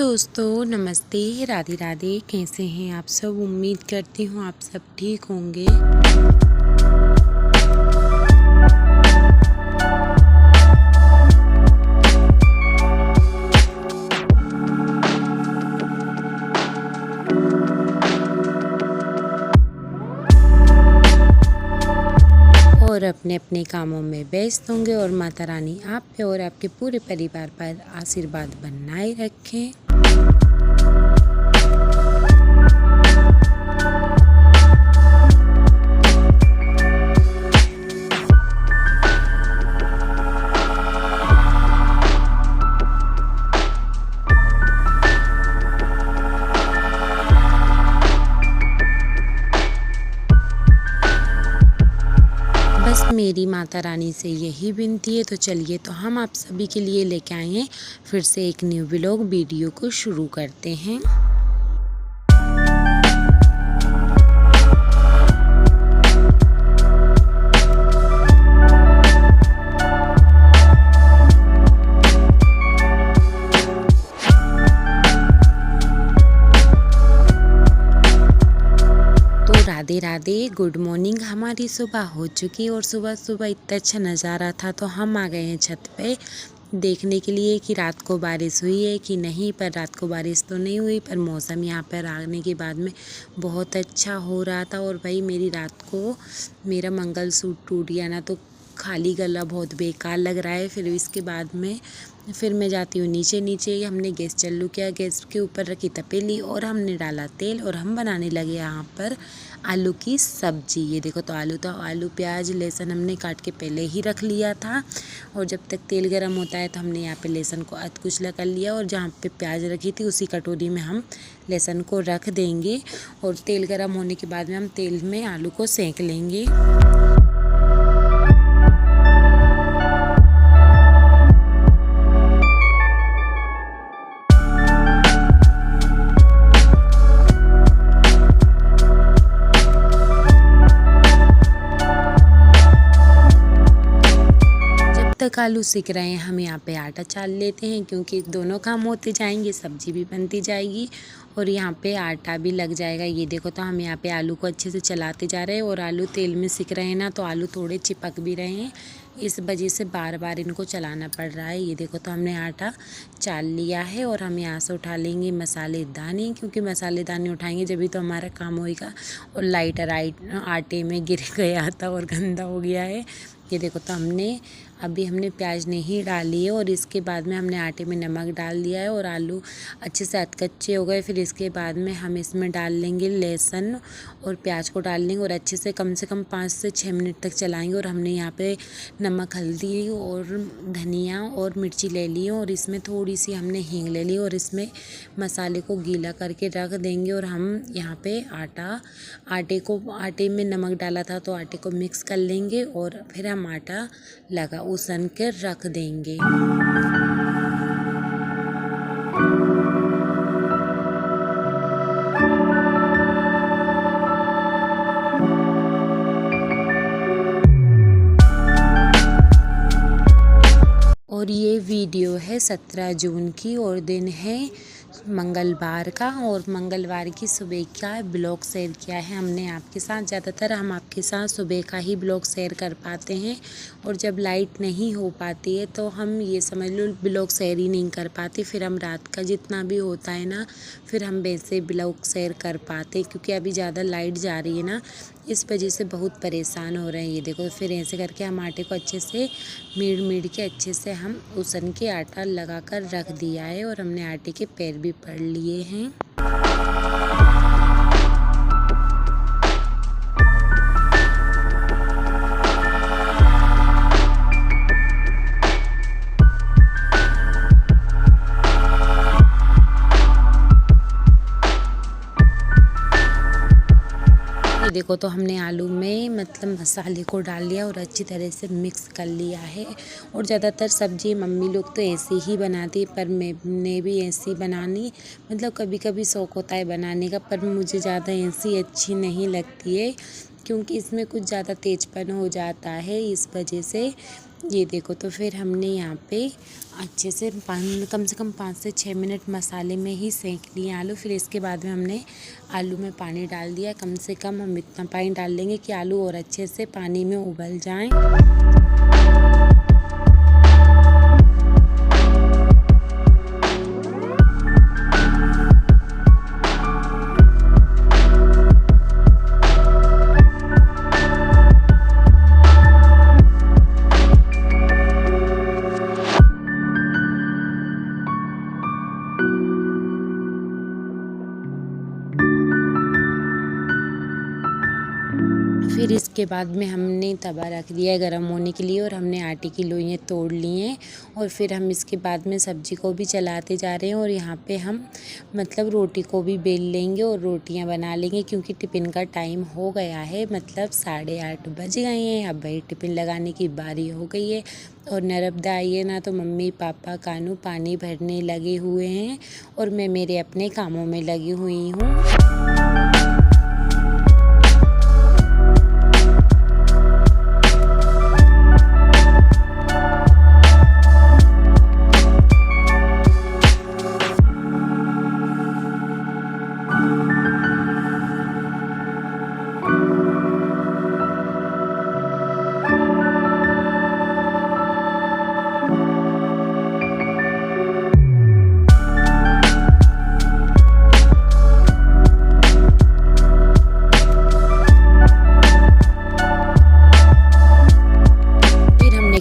दोस्तों नमस्ते, राधे राधे। कैसे हैं आप सब? उम्मीद करती हूँ आप सब ठीक होंगे। और अपने अपने कामों में व्यस्त होंगे और माता रानी आप पे और आपके पूरे परिवार पर आशीर्वाद बनाए रखें। बस मेरी माता रानी से यही विनती है। तो चलिए, तो हम आप सभी के लिए लेके आए हैं फिर से एक न्यू व्लॉग वीडियो को शुरू करते हैं। Radhe Radhe, good morning. हमारी सुबह हो चुकी और सुबह सुबह इतना अच्छा नज़ारा था तो हम आ गए हैं छत पे देखने के लिए कि रात को बारिश हुई है कि नहीं। पर रात को बारिश तो नहीं हुई, पर मौसम यहाँ पर आने के बाद में बहुत अच्छा हो रहा था। और भाई मेरी रात को मेरा मंगलसूत्र टूट गया ना, तो खाली गला बहुत बेकार लग रहा है। फिर इसके बाद में फिर मैं जाती हूँ नीचे हमने गैस चालू किया, गैस के ऊपर रखी तपेली और हमने डाला तेल और हम बनाने लगे यहाँ पर आलू की सब्जी। ये देखो, तो आलू प्याज लहसुन हमने काट के पहले ही रख लिया था। और जब तक तेल गरम होता है तो हमने यहाँ पे लहसुन को अधकुचला कर लिया और जहाँ पे प्याज रखी थी उसी कटोरी में हम लहसुन को रख देंगे। और तेल गरम होने के बाद में हम तेल में आलू को सेंक लेंगे। तक आलू सीख रहे हैं हम यहाँ पे आटा चाल लेते हैं, क्योंकि दोनों काम होते जाएंगे, सब्जी भी बनती जाएगी और यहाँ पे आटा भी लग जाएगा। ये देखो, तो हम यहाँ पे आलू को अच्छे से चलाते जा रहे हैं और आलू तेल में सीख रहे हैं ना, तो आलू थोड़े चिपक भी रहे हैं, इस वजह से बार बार इनको चलाना पड़ रहा है। ये देखो, तो हमने आटा चाल लिया है और हम यहाँ से उठा लेंगे मसालेदानी, क्योंकि मसालेदानी उठाएंगे जब तो हमारा काम होएगा। और लाइटर आटे में गिर गया था और गंदा हो गया है। ये देखो, तो हमने प्याज नहीं डाली है और इसके बाद में हमने आटे में नमक डाल दिया है और आलू अच्छे से कच्चे हो गए। फिर इसके बाद में हम इसमें डाल लेंगे लहसुन और प्याज को डाल लेंगे और अच्छे से कम 5 से 6 मिनट तक चलाएंगे। और हमने यहाँ पे नमक, हल्दी और धनिया और मिर्ची ले ली और इसमें थोड़ी सी हमने हींग ले ली और इसमें मसाले को गीला करके रख देंगे। और हम यहाँ पे आटे में नमक डाला था तो आटे को मिक्स कर लेंगे और फिर हम आटा उसन के रख देंगे। और ये वीडियो है 17 जून की और दिन है मंगलवार का, और मंगलवार की सुबह का ब्लॉग शेयर किया है हमने आपके साथ। ज़्यादातर हम आपके साथ सुबह का ही ब्लॉग शेयर कर पाते हैं और जब लाइट नहीं हो पाती है तो हम ये समझ लो ब्लॉग शेयर ही नहीं कर पाते। फिर हम रात का जितना भी होता है ना, फिर हम वैसे ब्लॉग शेयर कर पाते, क्योंकि अभी ज़्यादा लाइट जा रही है ना, इस वजह से बहुत परेशान हो रहे हैं। ये देखो, फिर ऐसे करके हम आटे को अच्छे से मीड़ के अच्छे से हम उसन के आटा लगा कर रख दिया है और हमने आटे के पैर भी पड़ लिए हैं। देखो, तो हमने आलू में मसाले को डाल लिया और अच्छी तरह से मिक्स कर लिया है। और ज़्यादातर सब्ज़ी मम्मी लोग तो ऐसे ही बनाती है, पर मैंने भी ऐसी बनानी कभी कभी शौक़ होता है बनाने का, पर मुझे ज़्यादा ऐसी अच्छी नहीं लगती है, क्योंकि इसमें कुछ ज़्यादा तेजपन हो जाता है। इस वजह से ये देखो तो फिर हमने यहाँ पे अच्छे से कम से कम 5 से 6 मिनट मसाले में ही सेंक लिए आलू। फिर इसके बाद में हमने आलू में पानी डाल दिया। कम से कम हम इतना पानी डाल देंगे कि आलू और अच्छे से पानी में उबल जाएं। फिर इसके बाद में हमने तवा रख दिया गरम होने के लिए और हमने आटे की लोइयाँ तोड़ ली हैं। और फिर हम इसके बाद में सब्ज़ी को भी चलाते जा रहे हैं और यहाँ पे हम मतलब रोटी को भी बेल लेंगे और रोटियाँ बना लेंगे, क्योंकि टिफ़िन का टाइम हो गया है। मतलब 8:30 बज गए हैं। अब भाई टिफ़िन लगाने की बारी हो गई है। और नर्मदा आई है ना, तो मम्मी पापा कानू पानी भरने लगे हुए हैं और मैं मेरे अपने कामों में लगी हुई हूँ।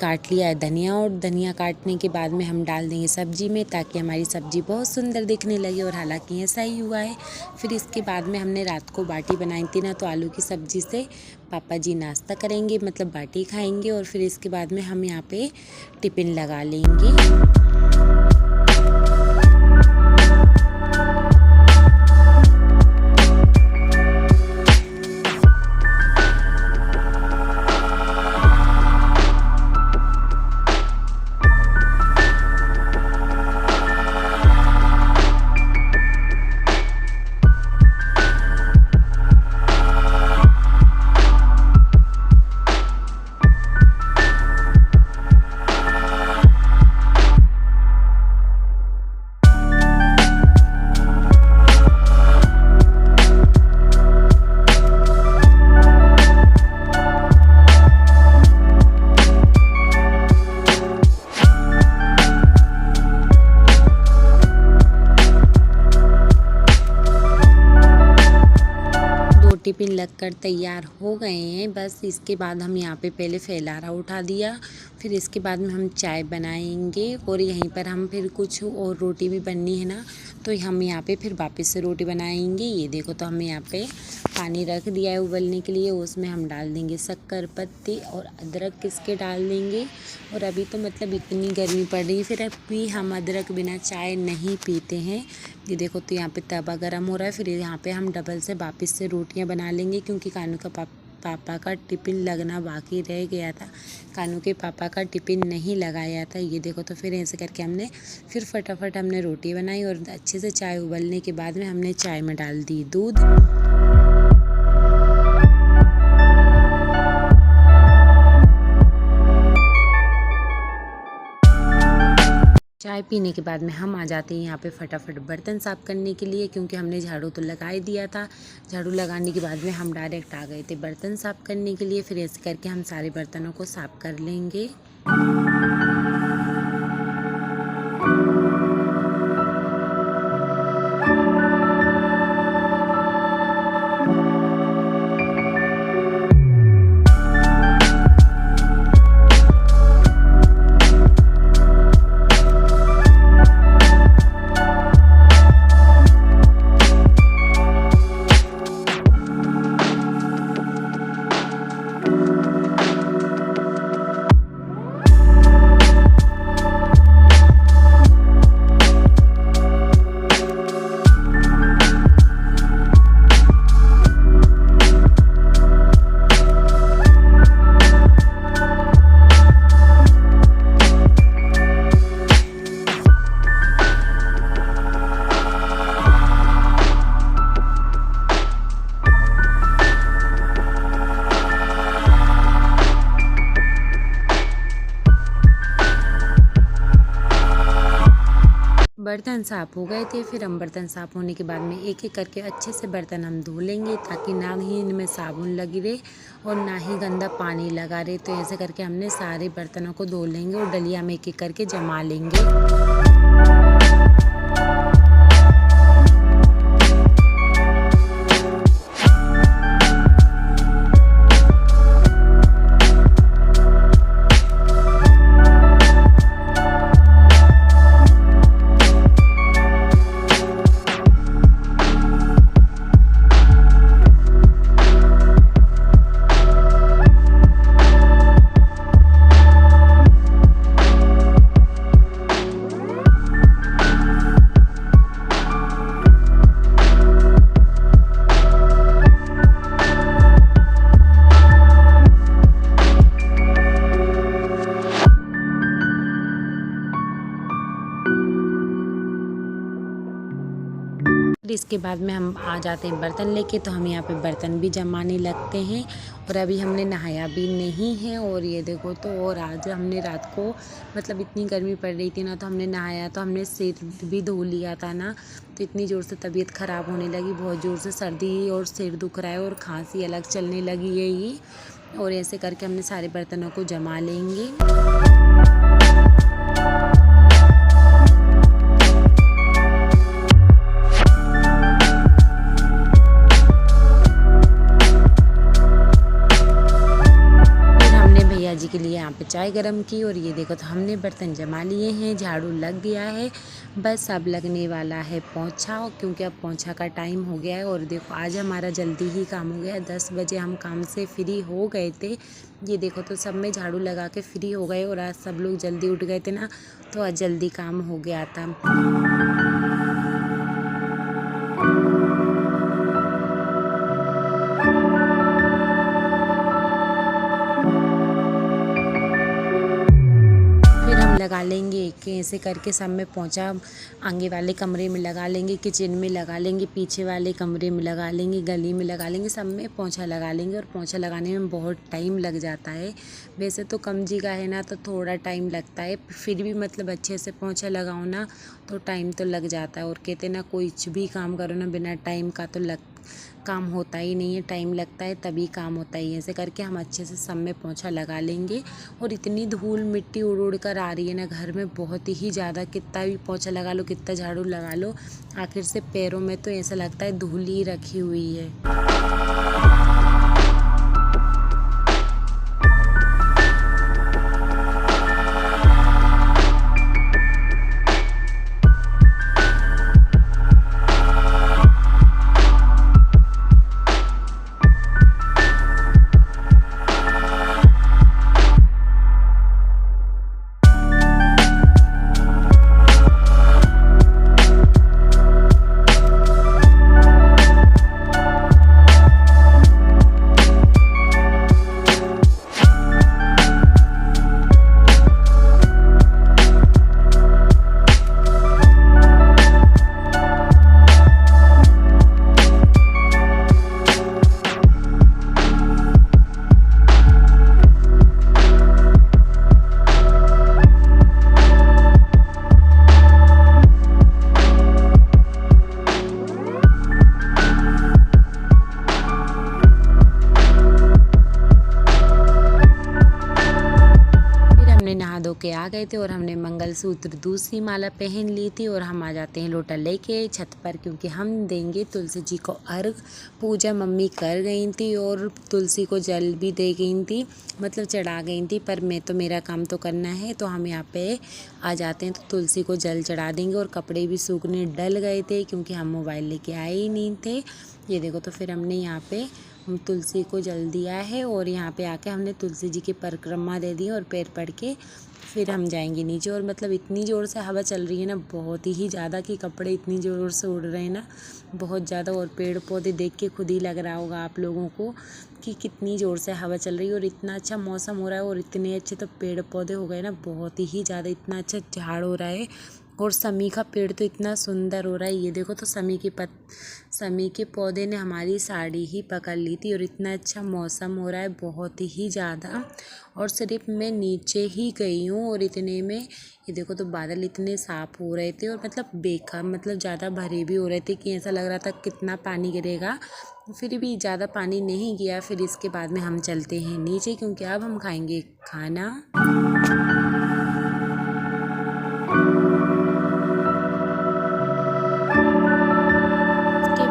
काट लिया है धनिया और धनिया काटने के बाद में हम डाल देंगे सब्जी में, ताकि हमारी सब्जी बहुत सुंदर दिखने लगे। और हालांकि ऐसा ही हुआ है। फिर इसके बाद में हमने रात को बाटी बनाई थी ना, तो आलू की सब्जी से पापा जी नाश्ता करेंगे, मतलब बाटी खाएंगे। और फिर इसके बाद में हम यहाँ पे टिफ़िन लगा लेंगे। टिफ़िन लगकर तैयार हो गए हैं। बस इसके बाद हम यहाँ पे पहले फैलारा उठा दिया। फिर इसके बाद में हम चाय बनाएंगे और यहीं पर हम फिर कुछ और रोटी भी बननी है ना, तो हम यहाँ पे फिर वापस से रोटी बनाएंगे। ये देखो तो हमने यहाँ पे पानी रख दिया है उबलने के लिए। उसमें हम डाल देंगे शक्कर पत्ती और अदरक किसके डाल देंगे। और अभी तो मतलब इतनी गर्मी पड़ रही है, फिर अभी हम अदरक बिना चाय नहीं पीते हैं। ये देखो तो यहाँ पे तवा गरम हो रहा है। फिर यहाँ पे हम डबल से वापस से रोटियाँ बना लेंगे, क्योंकि कानू का पापा का टिफ़िन लगना बाकी रह गया था। कानू के पापा का टिफ़िन नहीं लगाया था। ये देखो तो फिर ऐसे करके हमने फिर फटाफट हमने रोटी बनाई और अच्छे से चाय उबलने के बाद में हमने चाय में डाल दी दूध। चाय पीने के बाद में हम आ जाते हैं यहाँ पे फटाफट बर्तन साफ़ करने के लिए, क्योंकि हमने झाड़ू तो लगा ही दिया था। झाड़ू लगाने के बाद में हम डायरेक्ट आ गए थे बर्तन साफ़ करने के लिए। फिर ऐसे करके हम सारे बर्तनों को साफ़ कर लेंगे। बर्तन साफ़ हो गए थे। फिर हम बर्तन साफ़ होने के बाद में एक एक करके अच्छे से बर्तन हम धो लेंगे, ताकि ना ही इनमें साबुन लगी रहे और ना ही गंदा पानी लगा रहे। तो ऐसे करके हमने सारे बर्तनों को धो लेंगे और डलिया में एक एक करके जमा लेंगे। फिर इसके बाद में हम आ जाते हैं बर्तन लेके। तो हम यहाँ पे बर्तन भी जमाने लगते हैं। और अभी हमने नहाया भी नहीं है। और ये देखो तो, और आज हमने रात को मतलब इतनी गर्मी पड़ रही थी ना, तो हमने नहाया तो हमने सिर भी धो लिया था ना, तो इतनी ज़ोर से तबीयत ख़राब होने लगी, बहुत ज़ोर से सर्दी और सिर दुख रहा है और खांसी अलग चलने लगी है ये। और ऐसे करके हमने सारे बर्तनों को जमा लेंगे। जी के लिए यहाँ पे चाय गरम की। और ये देखो तो हमने बर्तन जमा लिए हैं, झाड़ू लग गया है, बस अब लगने वाला है पोंछा, क्योंकि अब पोंछा का टाइम हो गया है। और देखो आज हमारा जल्दी ही काम हो गया है, 10 बजे हम काम से फ्री हो गए थे। ये देखो तो सब में झाड़ू लगा के फ्री हो गए। और आज सब लोग जल्दी उठ गए थे ना, तो आज जल्दी काम हो गया था। लगा लेंगे एक ऐसे करके सब में पोंछा, आगे वाले कमरे में लगा लेंगे, किचन में लगा लेंगे, पीछे वाले कमरे में लगा लेंगे, गली में लगा लेंगे, सब में पोंछा लगा लेंगे। और पोंछा लगाने में बहुत टाइम लग जाता है। वैसे तो कम जगह है ना, तो थोड़ा टाइम लगता है, फिर भी मतलब अच्छे से पोंछा लगाओ ना तो टाइम तो लग जाता है। और कहते ना कुछ भी काम करो ना बिना टाइम का तो काम होता ही नहीं है, टाइम लगता है तभी काम होता है। ऐसे करके हम अच्छे से सब में पोंछा लगा लेंगे। और इतनी धूल मिट्टी उड़ उड़ कर आ रही है ना घर में, बहुत ही ज़्यादा, कितना भी पोंछा लगा लो, कितना झाड़ू लगा लो, आखिर से पैरों में तो ऐसा लगता है धूल ही रखी हुई है। के आ गए थे और हमने मंगलसूत्र दूसरी माला पहन ली थी। और हम आ जाते हैं लोटा लेके छत पर, क्योंकि हम देंगे तुलसी जी को अर्घ। पूजा मम्मी कर गई थी और तुलसी को जल भी दे गई थी, मतलब चढ़ा गई थी। पर मैं तो, मेरा काम तो करना है, तो हम यहाँ पे आ जाते हैं तो तुलसी को जल चढ़ा देंगे। और कपड़े भी सूखने डल गए थे, क्योंकि हम मोबाइल लेके आए ही नहीं थे। ये देखो तो फिर हमने यहाँ पे तुलसी को जल दिया है। और यहाँ पे आके हमने तुलसी जी की परिक्रमा दे दी और पैर पड़ के फिर हम जाएंगे नीचे। और मतलब इतनी ज़ोर से हवा चल रही है ना, बहुत ही ज़्यादा, कि कपड़े इतनी ज़ोर से उड़ रहे हैं ना, बहुत ज़्यादा। और पेड़ पौधे देख के खुद ही लग रहा होगा आप लोगों को कि कितनी ज़ोर से हवा चल रही है। और इतना अच्छा मौसम हो रहा है और इतने अच्छे तो पेड़ पौधे हो गए ना, बहुत ही ज़्यादा, इतना अच्छा झाड़ हो रहा है। और समी का पेड़ तो इतना सुंदर हो रहा है। ये देखो तो समी के पौधे ने हमारी साड़ी ही पकड़ ली थी और इतना अच्छा मौसम हो रहा है बहुत ही ज़्यादा। और सिर्फ मैं नीचे ही गई हूँ और इतने में ये देखो तो बादल इतने साफ हो रहे थे और मतलब ज़्यादा भरे भी हो रहे थे कि ऐसा लग रहा था कितना पानी गिरेगा। फिर भी ज़्यादा पानी नहीं गया। फिर इसके बाद में हम चलते हैं नीचे क्योंकि अब हम खाएंगे खाना।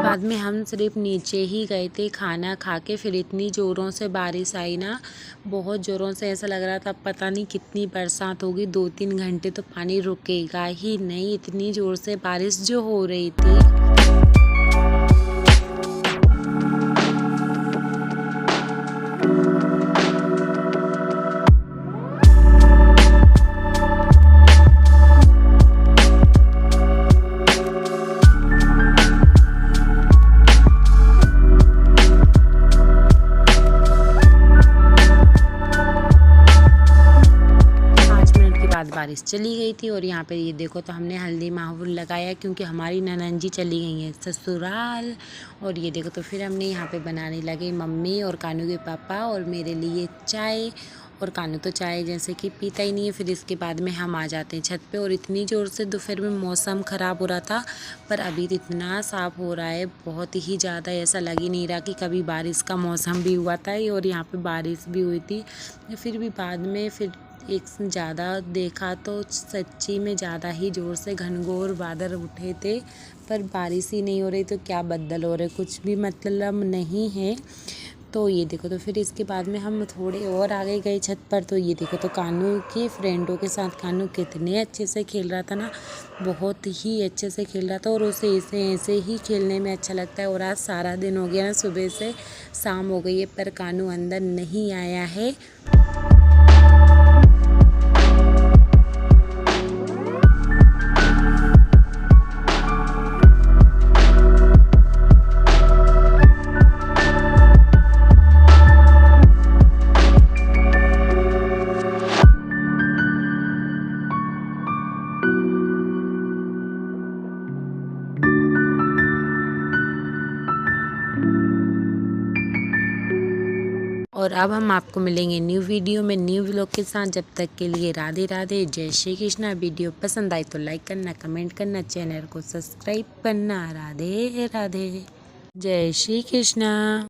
बाद में हम सिर्फ नीचे ही गए थे खाना खा के। फिर इतनी ज़ोरों से बारिश आई ना, बहुत ज़ोरों से, ऐसा लग रहा था पता नहीं कितनी बरसात होगी, 2-3 घंटे तो पानी रुकेगा ही नहीं, इतनी ज़ोर से बारिश जो हो रही थी। बारिश चली गई थी और यहाँ पे ये देखो तो हमने हल्दी माहौल लगाया क्योंकि हमारी ननंद जी चली गई हैं ससुराल। और ये देखो तो फिर हमने यहाँ पे बनाने लगे मम्मी और कानू के पापा और मेरे लिए चाय। और कानू तो चाय जैसे कि पीता ही नहीं है। फिर इसके बाद में हम आ जाते हैं छत पे और इतनी ज़ोर से दोपहर में मौसम ख़राब हो रहा था पर अभी तो इतना साफ़ हो रहा है बहुत ही ज़्यादा, ऐसा लग ही नहीं रहा कि कभी बारिश का मौसम भी हुआ था। और यहाँ पे बारिश भी हुई थी। फिर भी बाद में फिर एक ज़्यादा देखा तो सच्ची में ज़्यादा ही ज़ोर से घनघोर बादल उठे थे पर बारिश ही नहीं हो रही। तो क्या बदल हो रहे, कुछ भी मतलब नहीं है। तो ये देखो तो फिर इसके बाद में हम थोड़े और आगे गए छत पर। तो ये देखो तो कानू के फ्रेंडों के साथ कानू कितने अच्छे से खेल रहा था ना, बहुत ही अच्छे से खेल रहा था। और उसे ऐसे ही खेलने में अच्छा लगता है। और आज सारा दिन हो गया ना, सुबह से शाम हो गई है पर कानू अंदर नहीं आया है। और अब हम आपको मिलेंगे न्यू वीडियो में न्यू व्लॉग के साथ। जब तक के लिए राधे राधे, जय श्री कृष्णा। वीडियो पसंद आई तो लाइक करना, कमेंट करना, चैनल को सब्सक्राइब करना। राधे राधे, जय श्री कृष्णा।